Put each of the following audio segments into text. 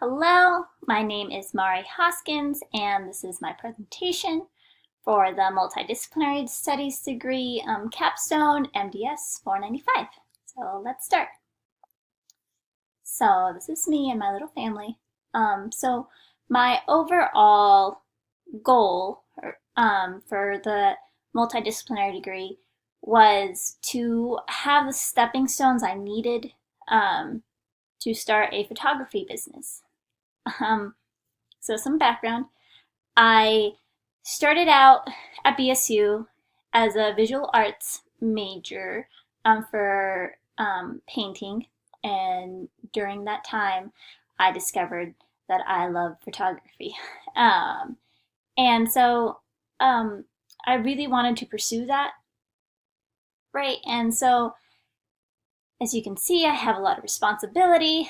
Hello, my name is Mari Hoskins, and this is my presentation for the Multidisciplinary Studies degree capstone MDS 495. So let's start. So this is me and my little family. So my overall goal for the multidisciplinary degree was to have the stepping stones I needed to start a photography business. So some background. I started out at BSU as a visual arts major for painting, and during that time I discovered that I love photography. And so I really wanted to pursue that, right? And so as you can see, I have a lot of responsibility.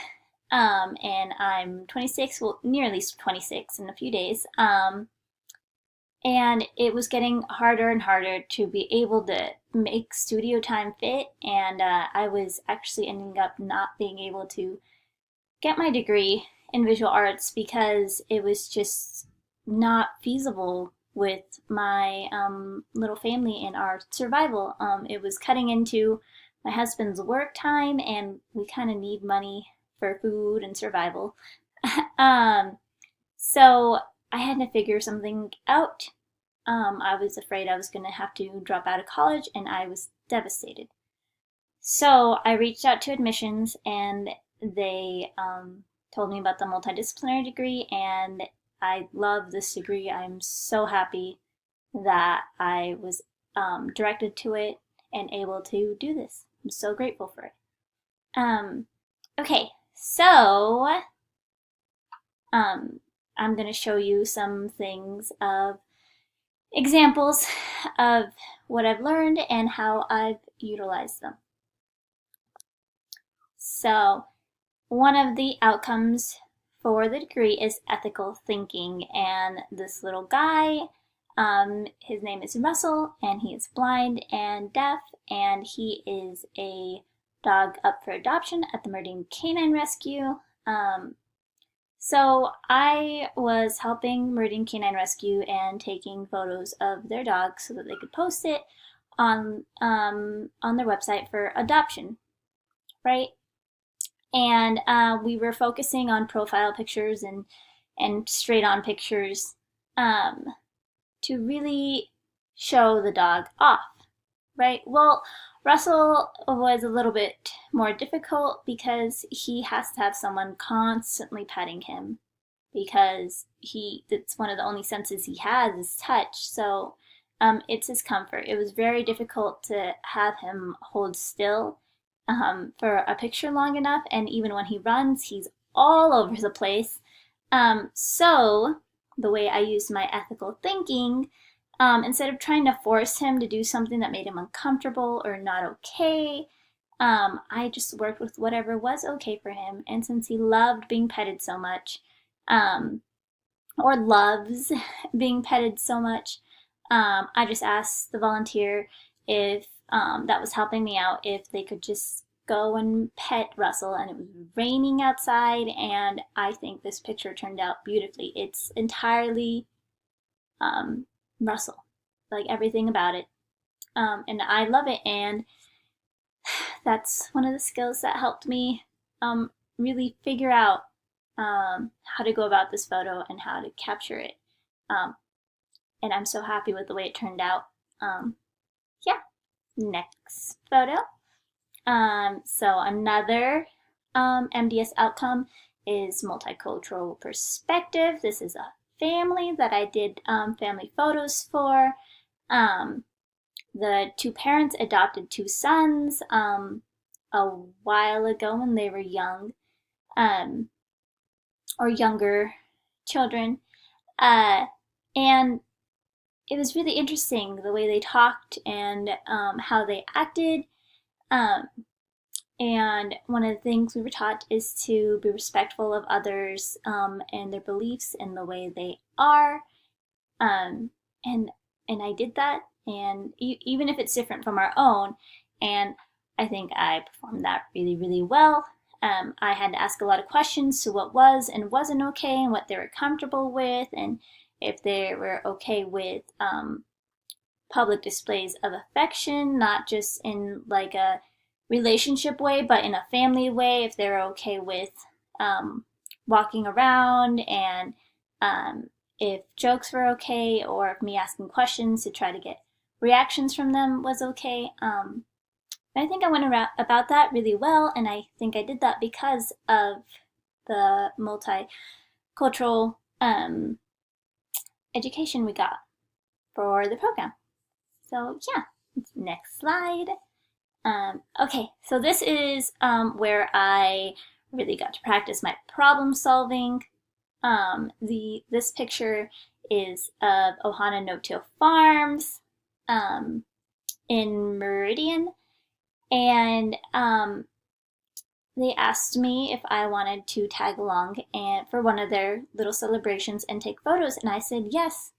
And I'm 26, well, nearly 26 in a few days. And it was getting harder and harder to be able to make studio time fit, and I was actually ending up not being able to get my degree in visual arts because it was just not feasible with my little family and our survival. It was cutting into my husband's work time, and we kind of need money for food and survival. So I had to figure something out. I was afraid I was going to have to drop out of college, and I was devastated. So I reached out to admissions, and they told me about the multidisciplinary degree, and I love this degree. I'm so happy that I was directed to it and able to do this. I'm so grateful for it. Okay, so I'm going to show you some things of examples of what I've learned and how I've utilized them. So one of the outcomes for the degree is ethical thinking, and this little guy, his name is Russell, and he is blind and deaf, and he is a dog up for adoption at the Meridian Canine Rescue. So I was helping Meridian Canine Rescue and taking photos of their dog so that they could post it on their website for adoption, right? And we were focusing on profile pictures and straight-on pictures to really show the dog off, right? Well, Russell was a little bit more difficult because he has to have someone constantly petting him, because it's one of the only senses he has is touch. So it's his comfort. It was very difficult to have him hold still for a picture long enough, and even when he runs, he's all over the place. So the way I used my ethical thinking, instead of trying to force him to do something that made him uncomfortable or not okay, I just worked with whatever was okay for him. And since he loved being petted so much, or loves being petted so much, I just asked the volunteer if that was helping me out, if they could just go and pet Russell. And it was raining outside, and I think this picture turned out beautifully. It's entirely Russell, like everything about it, and I love it. And that's one of the skills that helped me really figure out how to go about this photo and how to capture it. And I'm so happy with the way it turned out. Yeah, next photo. So another MDS outcome is multicultural perspective. This is a family that I did family photos for. The two parents adopted two sons a while ago when they were young, or younger children, and it was really interesting the way they talked and how they acted. And one of the things we were taught is to be respectful of others and their beliefs and the way they are. And I did that, and even if it's different from our own, and I think I performed that really, really well. I had to ask a lot of questions to what was and wasn't okay and what they were comfortable with and if they were okay with public displays of affection, not just in like a relationship way, but in a family way, if they're okay with walking around and if jokes were okay or if me asking questions to try to get reactions from them was okay. I think I went about that really well, and I think I did that because of the multicultural education we got for the program. So yeah, next slide. Okay, so this is where I really got to practice my problem solving. This picture is of Ohana No-Till Farms in Meridian. And they asked me if I wanted to tag along and for one of their little celebrations and take photos, and I said yes.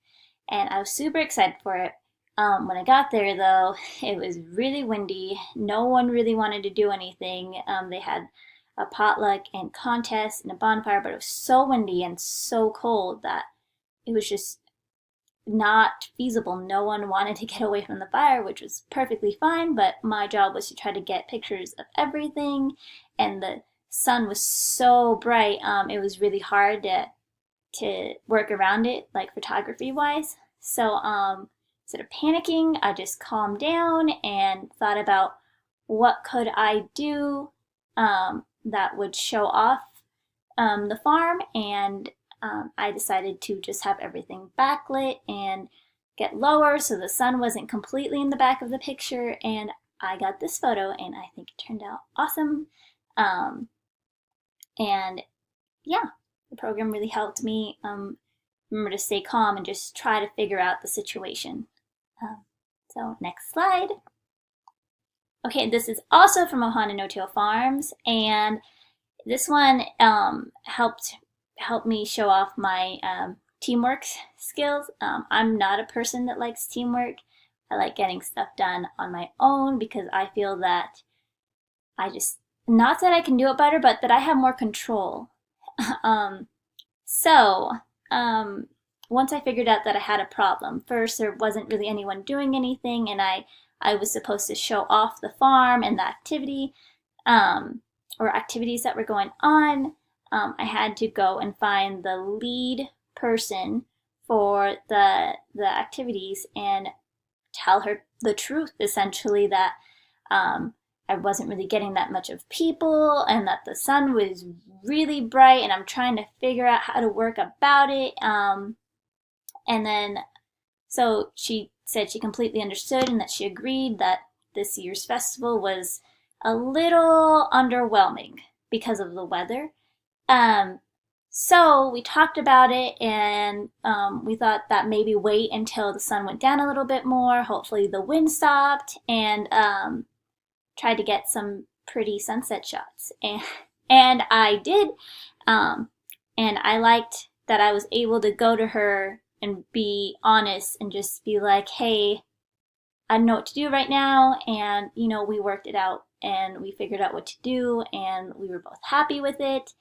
And I was super excited for it. When I got there, though, it was really windy. No one really wanted to do anything. They had a potluck and contest and a bonfire, but it was so windy and so cold that it was just not feasible. No one wanted to get away from the fire, which was perfectly fine, but my job was to try to get pictures of everything, and the sun was so bright, it was really hard to work around it, like photography wise. So instead of panicking, I just calmed down and thought about what could I do that would show off the farm, and I decided to just have everything backlit and get lower so the sun wasn't completely in the back of the picture, and I got this photo and I think it turned out awesome. And yeah, the program really helped me remember to stay calm and just try to figure out the situation. So next slide. Okay, this is also from Ohana No-Till Farms, and this one helped me show off my teamwork skills. I'm not a person that likes teamwork. I like getting stuff done on my own because I feel that not that I can do it better, but that I have more control. Once I figured out that I had a problem, first there wasn't really anyone doing anything, and I was supposed to show off the farm and the activity, or activities that were going on. I had to go and find the lead person for the activities and tell her the truth, essentially, that I wasn't really getting that much of people and that the sun was really bright and I'm trying to figure out how to work about it. And then, so she said she completely understood and that she agreed that this year's festival was a little underwhelming because of the weather. So we talked about it, and we thought that maybe wait until the sun went down a little bit more, hopefully the wind stopped, and tried to get some pretty sunset shots. And I did, and I liked that I was able to go to her and be honest and just be like, hey, I don't know what to do right now, and we worked it out and we figured out what to do and we were both happy with it.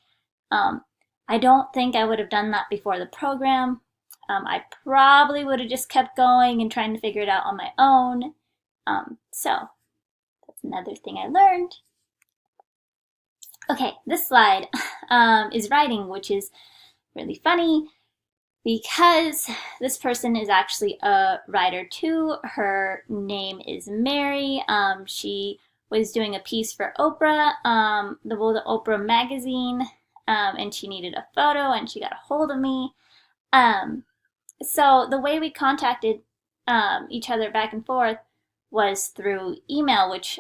I don't think I would have done that before the program. I probably would have just kept going and trying to figure it out on my own. So that's another thing I learned. Okay, this slide is writing, which is really funny because this person is actually a writer too. Her name is Mary. She was doing a piece for Oprah, the Oprah magazine, and she needed a photo and she got a hold of me. So the way we contacted each other back and forth was through email, which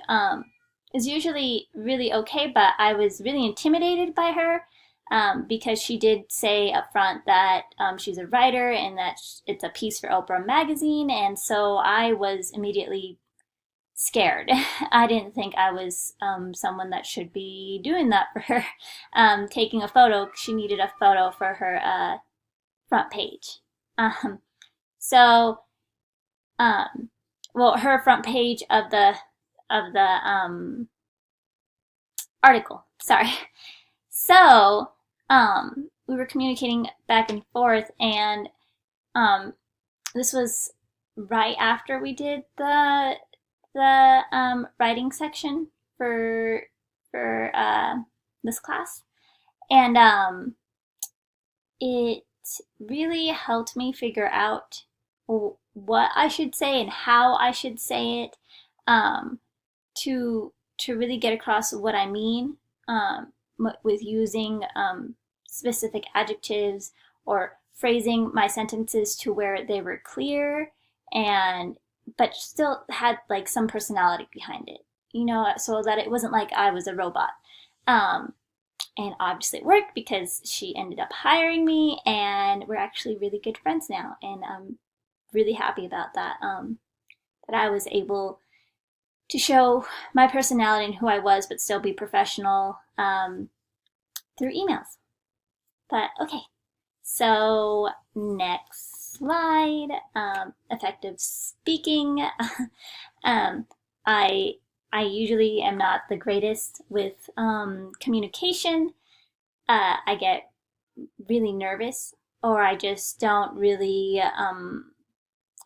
is usually really okay, but I was really intimidated by her because she did say up front that she's a writer and that it's a piece for Oprah magazine, and so I was immediately scared. I didn't think I was someone that should be doing that for her, taking a photo. She needed a photo for her front page. Well, her front page of the article. sorry. So, we were communicating back and forth, and this was right after we did the writing section for this class, and it really helped me figure out what I should say and how I should say it, to really get across what I mean, with using specific adjectives or phrasing my sentences to where they were clear and but still had like some personality behind it, so that it wasn't like I was a robot. And obviously it worked because she ended up hiring me, and we're actually really good friends now, and I'm really happy about that. That I was able to show my personality and who I was, but still be professional through emails. But okay, so next slide. Effective speaking. I usually am not the greatest with communication. I get really nervous, or I just don't really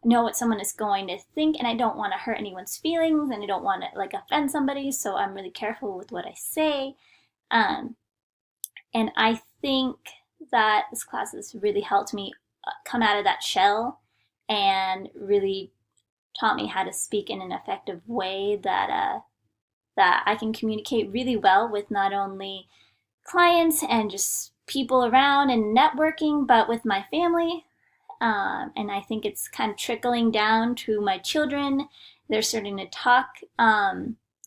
know what someone is going to think, and I don't want to hurt anyone's feelings, and I don't want to like offend somebody, so I'm really careful with what I say. And I think that this class has really helped me come out of that shell and really taught me how to speak in an effective way that I can communicate really well with not only clients and just people around and networking, but with my family. And I think it's kind of trickling down to my children. They're starting to talk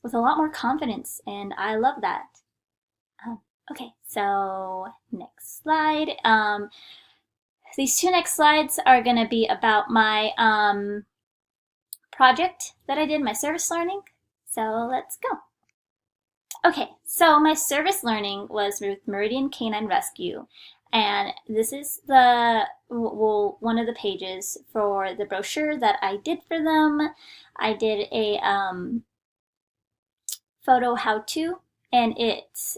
with a lot more confidence, and I love that. Okay, so next slide. These two next slides are going to be about my project that I did, my service learning. So let's go. Okay, so my service learning was with Meridian Canine Rescue, and this is one of the pages for the brochure that I did for them. I did a photo how-to, and it's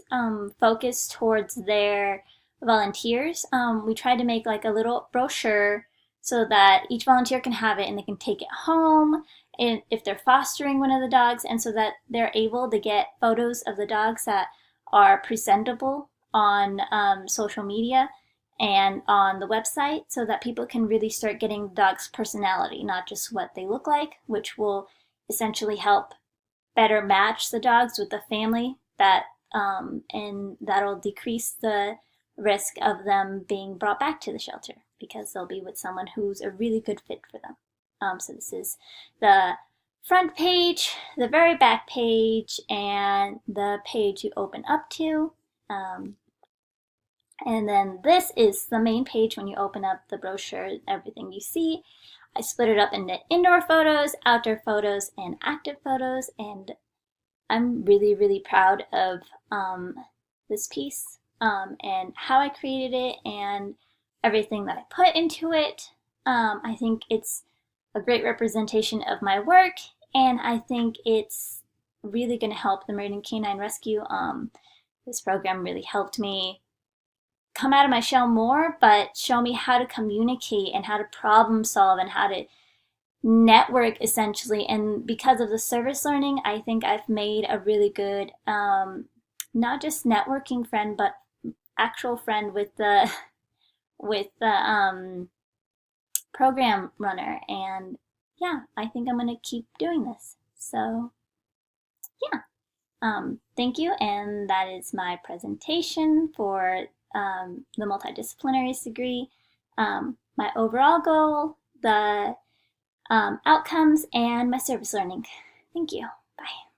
focused towards their volunteers. We tried to make like a little brochure so that each volunteer can have it and they can take it home if they're fostering one of the dogs, and so that they're able to get photos of the dogs that are presentable on social media and on the website, so that people can really start getting the dog's personality, not just what they look like, which will essentially help better match the dogs with the family, and that'll decrease the risk of them being brought back to the shelter because they'll be with someone who's a really good fit for them. So this is the front page, the very back page, and the page you open up to. And then this is the main page when you open up the brochure, everything you see. I split it up into indoor photos, outdoor photos, and active photos, and I'm really, really proud of this piece and how I created it and everything that I put into it. I think it's a great representation of my work, and I think it's really going to help the Meridian Canine Rescue. This program really helped me come out of my shell more, but show me how to communicate and how to problem solve and how to network essentially. And because of the service learning, I think I've made a really good not just networking friend, but actual friend with the program runner. And yeah, I think I'm gonna keep doing this. So yeah, thank you, and that is my presentation for the multidisciplinaries degree, my overall goal, the outcomes, and my service learning. Thank you. Bye.